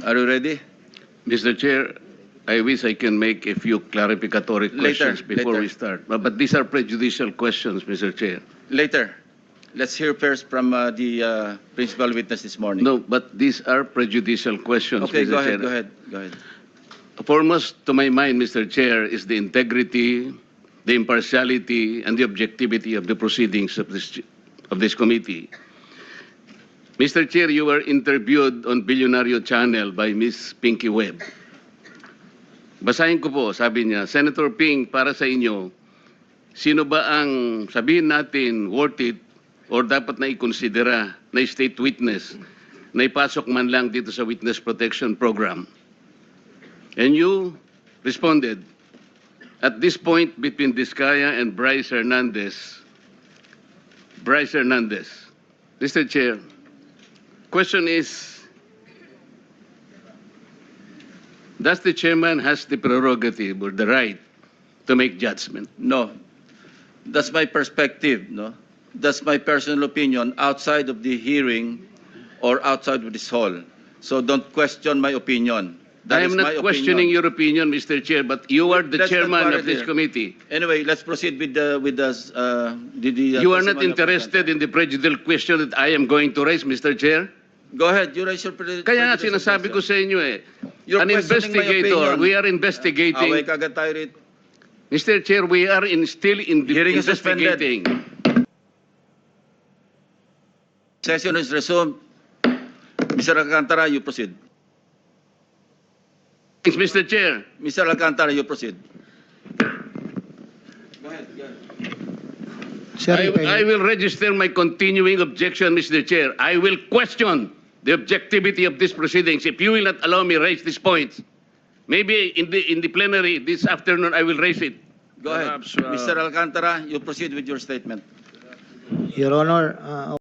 Are you ready? Mr. Chair, I wish I can make a few clarificatory questions before later. we start. But these are prejudicial questions, Mr. Chair. Later. Let's hear first from the principal witness this morning. No, but these are prejudicial questions, Okay, Mr. go Chair. ahead. Go ahead. Foremost to my mind, Mr. Chair, is the integrity, the impartiality, and the objectivity of the proceedings of this committee. Mr. Chair, you were interviewed on Billionario Channel by Miss Pinky Webb. Basahin ko po, sabi niya, Senator Ping, para sa inyo, sino ba ang sabihin natin worth it or dapat na ikonsidera na state witness na ipasok man lang dito sa Witness Protection Program? And you responded, at this point between Diskaya and Bryce Hernandez, Mr. Chair, question is, does the chairman has the prerogative or the right to make judgment? No. That's my perspective, no? That's my personal opinion outside of the hearing or outside of this hall. So don't question my opinion. That I is am my not questioning opinion. your opinion, Mr. Chair, but you are the Let's not chairman quarrel of this here. committee. Anyway, let's proceed with the You are not testimony of interested in the prejudicial question that I am going to raise, Mr. Chair? Go ahead, you raise your Kaya nga sinasabi ko sa inyo eh, You're an questioning my investigator, opinion. we are investigating. Away kagad tayo rito. Mr. Chair, we are still in the Hearing is suspended. investigating. Session is resumed. Mr. Alcantara, you proceed. Thanks, Mr. Chair. Mr. Alcantara, you proceed. Sir, I will register my continuing objection, Mr. Chair. I will question the objectivity of these proceedings if you will not allow me raise these points. Maybe in the plenary this afternoon I will raise it. Go ahead. Perhaps, Mr. Alcantara, you proceed with your statement. Your Honor,